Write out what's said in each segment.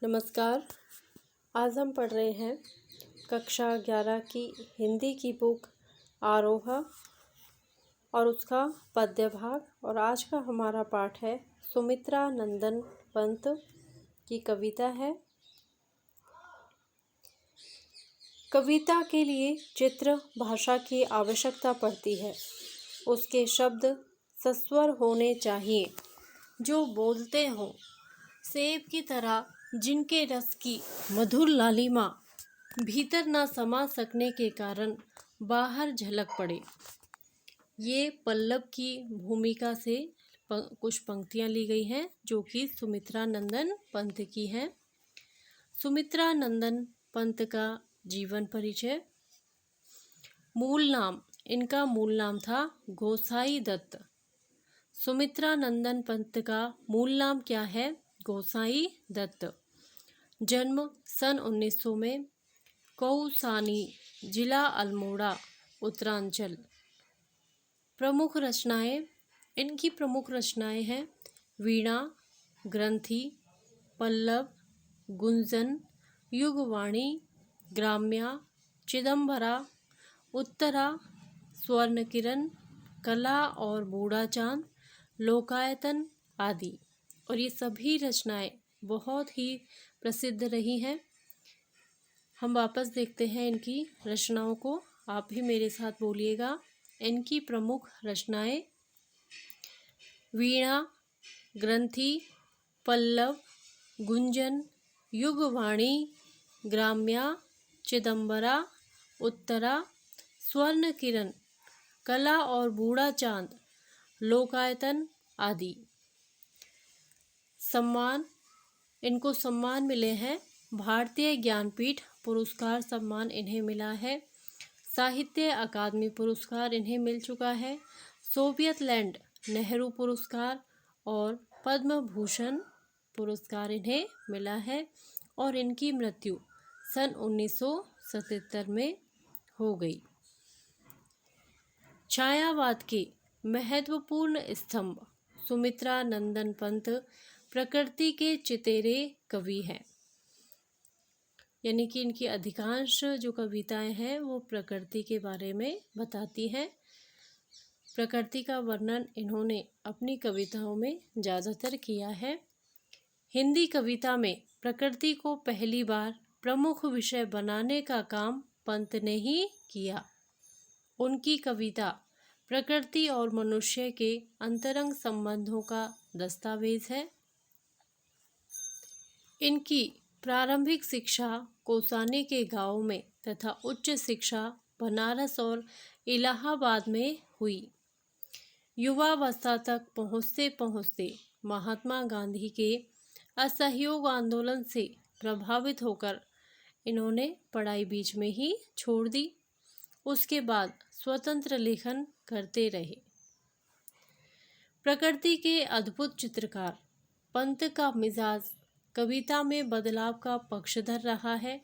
नमस्कार। आज हम पढ़ रहे हैं कक्षा 11 की हिंदी की बुक आरोहा और उसका पद्य भाग। और आज का हमारा पाठ है सुमित्रा नंदन पंत की कविता है। कविता के लिए चित्र भाषा की आवश्यकता पड़ती है। उसके शब्द सस्वर होने चाहिए जो बोलते हों, सेब की तरह जिनके रस की मधुर लालिमा भीतर न समा सकने के कारण बाहर झलक पड़े। ये पल्लव की भूमिका से कुछ पंक्तियां ली गई हैं जो कि सुमित्रा नंदन पंत की हैं। सुमित्रा नंदन पंत का जीवन परिचय। मूल नाम, इनका मूल नाम था गोसाई दत्त। सुमित्रा नंदन पंत का मूल नाम क्या है? गोसाई दत्त। जन्म सन 1900 में, कौसानी, जिला अल्मोड़ा, उत्तरांचल। प्रमुख रचनाएं, इनकी प्रमुख रचनाएं हैं वीणा, ग्रंथि, पल्लव, गुंजन, युगवाणी, ग्राम्या, चिदंबरा, उत्तरा, स्वर्णकिरण, कला और बूढ़ा चांद, लोकायतन आदि। और ये सभी रचनाएं बहुत ही प्रसिद्ध रही हैं। हम वापस देखते हैं इनकी रचनाओं को। आप भी मेरे साथ बोलिएगा। इनकी प्रमुख रचनाएं वीणा, ग्रंथि, पल्लव, गुंजन, युगवाणी, ग्राम्या, चिदंबरा, उत्तरा, स्वर्णकिरण, कला और बूढ़ा चांद, लोकायतन आदि। सम्मान, इनको सम्मान मिले हैं। भारतीय ज्ञानपीठ पुरस्कार सम्मान इन्हें मिला है। साहित्य अकादमी पुरस्कार इन्हें मिल चुका है। सोवियत लैंड नेहरू पुरस्कार और पद्म भूषण पुरस्कार इन्हें मिला है। और इनकी मृत्यु सन 1977 में हो गई। छायावाद के महत्वपूर्ण स्तंभ सुमित्रा नंदन पंत प्रकृति के चितेरे कवि हैं। यानी कि इनकी अधिकांश जो कविताएं हैं वो प्रकृति के बारे में बताती हैं। प्रकृति का वर्णन इन्होंने अपनी कविताओं में ज़्यादातर किया है। हिंदी कविता में प्रकृति को पहली बार प्रमुख विषय बनाने का काम पंत ने ही किया। उनकी कविता प्रकृति और मनुष्य के अंतरंग संबंधों का दस्तावेज है। इनकी प्रारंभिक शिक्षा कौसानी के गांव में तथा उच्च शिक्षा बनारस और इलाहाबाद में हुई। युवावस्था तक पहुँचते पहुँचते महात्मा गांधी के असहयोग आंदोलन से प्रभावित होकर इन्होंने पढ़ाई बीच में ही छोड़ दी। उसके बाद स्वतंत्र लेखन करते रहे। प्रकृति के अद्भुत चित्रकार पंत का मिजाज कविता में बदलाव का पक्षधर रहा है।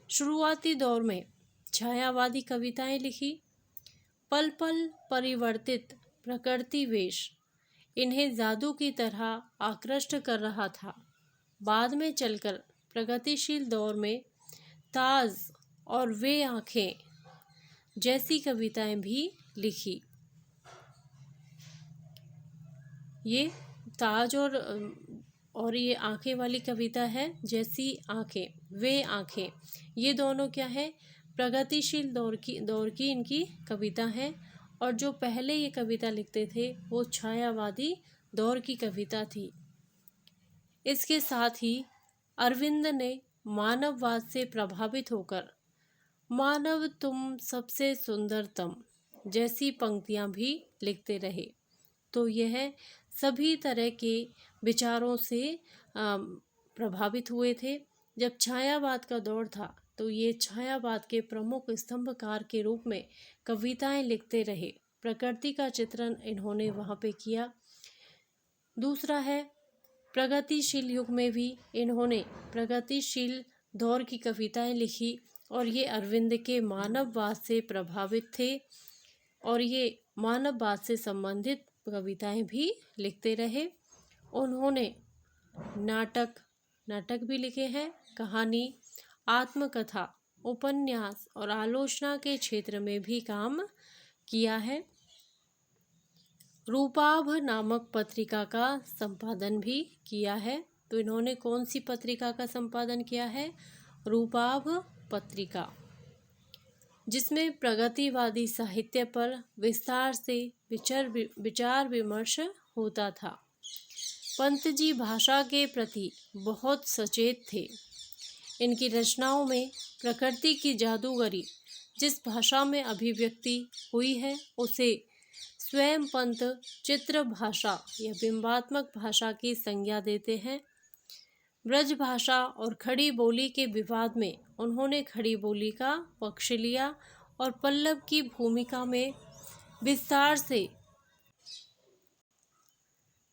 शुरुआती दौर में छायावादी कविताएं लिखी। पल पल परिवर्तित प्रकृति वेश इन्हें जादू की तरह आकृष्ट कर रहा था। बाद में चलकर प्रगतिशील दौर में ताज और वे आँखें जैसी कविताएं भी लिखी। ये ताज और ये आँखें वाली कविता है। जैसी आँखें, वे आँखें, ये दोनों क्या है? प्रगतिशील दौर की इनकी कविता है। और जो पहले ये कविता लिखते थे वो छायावादी दौर की कविता थी। इसके साथ ही अरविंद ने मानववाद से प्रभावित होकर मानव तुम सबसे सुंदरतम जैसी पंक्तियां भी लिखते रहे। तो यह सभी तरह के विचारों से प्रभावित हुए थे। जब छायावाद का दौर था तो ये छायावाद के प्रमुख स्तंभकार के रूप में कविताएं लिखते रहे। प्रकृति का चित्रण इन्होंने वहाँ पे किया। दूसरा है, प्रगतिशील युग में भी इन्होंने प्रगतिशील दौर की कविताएं लिखी और ये अरविंद के मानववाद से प्रभावित थे और ये मानववाद से संबंधित कविताएं भी लिखते रहे। उन्होंने नाटक, नाटक भी लिखे हैं, कहानी, आत्मकथा, उपन्यास और आलोचना के क्षेत्र में भी काम किया है। रूपाभ नामक पत्रिका का संपादन भी किया है। तो इन्होंने कौन सी पत्रिका का संपादन किया है? रूपाभ पत्रिका, जिसमें प्रगतिवादी साहित्य पर विस्तार से विचार विमर्श होता था। पंत जी भाषा के प्रति बहुत सचेत थे। इनकी रचनाओं में प्रकृति की जादूगरी जिस भाषा में अभिव्यक्ति हुई है उसे स्वयं पंत चित्र भाषा या बिंबात्मक भाषा की संज्ञा देते हैं। ब्रज भाषा और खड़ी बोली के विवाद में उन्होंने खड़ी बोली का पक्ष लिया और पल्लव की भूमिका में विस्तार से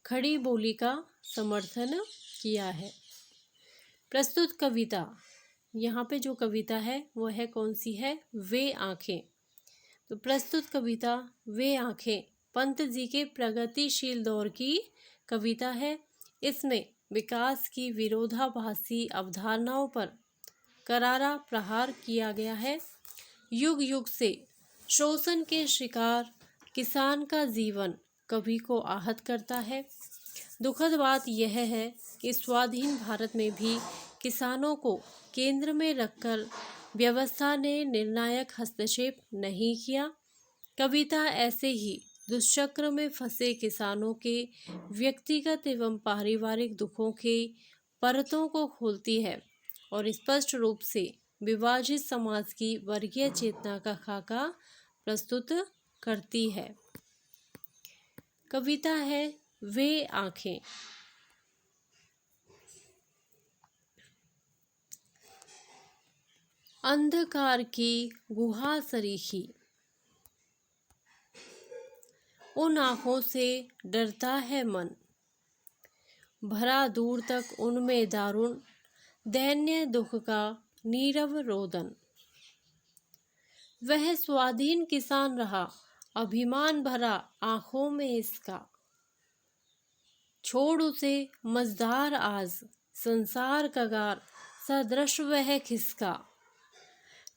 खड़ी बोली का समर्थन किया है। प्रस्तुत कविता, यहाँ पे जो कविता है वो है कौन सी है? वे आँखें। तो प्रस्तुत कविता वे आँखें पंत जी के प्रगतिशील दौर की कविता है। इसमें विकास की विरोधाभासी अवधारणाओं पर करारा प्रहार किया गया है। युग युग से शोषण के शिकार किसान का जीवन कवि को आहत करता है। दुखद बात यह है कि स्वाधीन भारत में भी किसानों को केंद्र में रखकर व्यवस्था ने निर्णायक हस्तक्षेप नहीं किया। कविता ऐसे ही दुष्चक्र में फंसे किसानों के व्यक्तिगत एवं पारिवारिक दुखों के परतों को खोलती है और स्पष्ट रूप से विभाजित समाज की वर्गीय चेतना का खाका प्रस्तुत करती है। कविता है वे आँखें। अंधकार की गुहा सरीखी, उन आँखों से डरता है मन, भरा दूर तक उनमें दारुण दैन्य दुख का नीरव रोदन। वह स्वाधीन किसान रहा अभिमान भरा आँखों में इसका, छोड़ उसे मझधार आज संसार कगार सदृश वह खिसका।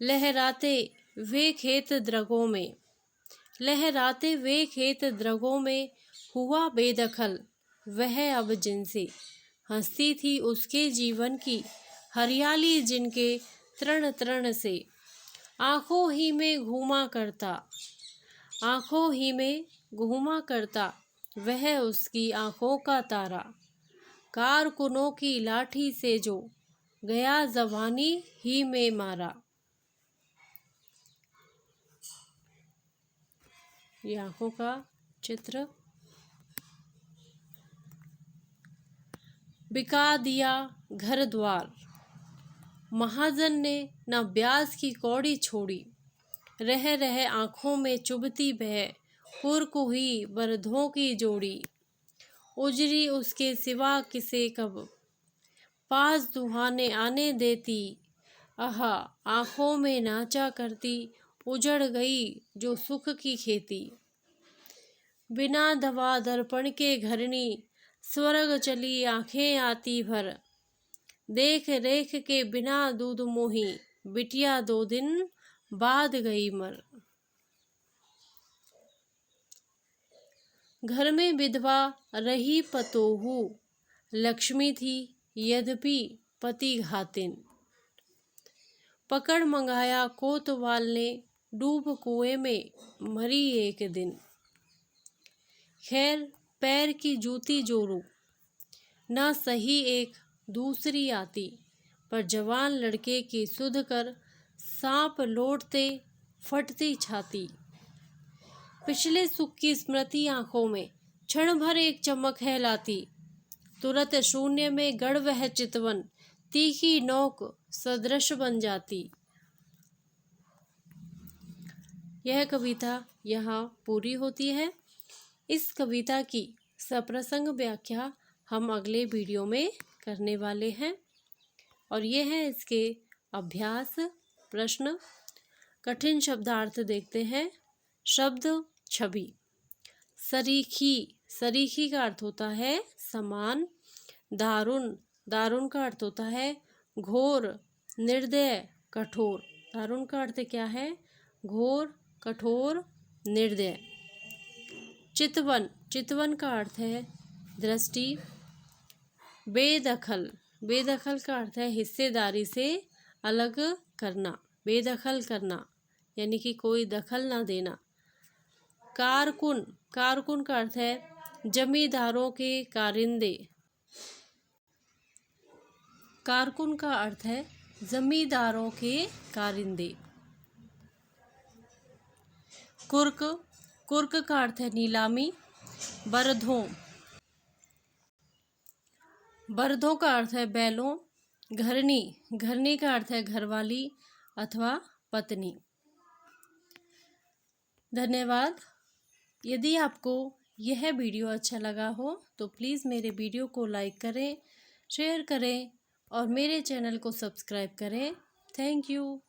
लहराते वे खेत द्रगों में, लहराते वे खेत द्रगों में हुआ बेदखल वह अब जिनसे, हंसती थी उसके जीवन की हरियाली जिनके तृण तृण से। आँखों ही में घूमा करता, आँखों ही में घूमा करता वह उसकी आँखों का तारा। कारकुनों की लाठी से जो गया जवानी ही में मारा। ये आँखों का चित्र। बिका दिया घर द्वार, महाजन ने न ब्याज की कौड़ी छोड़ी। रह रह आँखों में चुभती बह कुरकुही बरधों की जोड़ी। उजरी उसके सिवा किसे कब पास दुहाने आने देती। आहा आँखों में नाचा करती उजड़ गई जो सुख की खेती। बिना दवा दर्पण के घरनी स्वर्ग चली आँखें आती भर। देख रेख के बिना दूध मोही बिटिया 2 दिन बाद गई मर। घर में विधवा रही पतोहू, लक्ष्मी थी यद्यपि पति घातिन। पकड़ मंगाया कोतवाल ने डूब कुएं में मरी एक दिन। खैर पैर की जूती जोड़ू ना सही एक दूसरी आती। पर जवान लड़के की सुध कर सांप लौटते फटती छाती। पिछले सुख की स्मृति आंखों में क्षण भर एक चमक है लाती। तुरंत शून्य में गड़ वह चितवन तीखी नोक सदृश बन जाती। यह कविता यहाँ पूरी होती है। इस कविता की सप्रसंग व्याख्या हम अगले वीडियो में करने वाले हैं और ये है इसके अभ्यास प्रश्न। कठिन शब्दार्थ देखते हैं। शब्द छवि। सरीखी, सरीखी का अर्थ होता है समान। दारुण, दारुण का अर्थ होता है घोर, निर्दय, कठोर। दारुण का अर्थ क्या है? घोर, कठोर, निर्दय। चितवन, चितवन का अर्थ है दृष्टि। बेदखल, बेदखल का अर्थ है हिस्सेदारी से अलग करना, बेदखल करना यानी कि कोई दखल ना देना। कारकुन, कारकुन का अर्थ है जमींदारों के कारिंदे। कारकुन का अर्थ है जमींदारों के कारिंदे। कुर्क, कुर्क का अर्थ है नीलामी। बरधों, बरधों का अर्थ है बैलों। घरनी, घरनी का अर्थ है घरवाली अथवा पत्नी। धन्यवाद। यदि आपको यह वीडियो अच्छा लगा हो तो प्लीज़ मेरे वीडियो को लाइक करें, शेयर करें और मेरे चैनल को सब्सक्राइब करें। Thank you.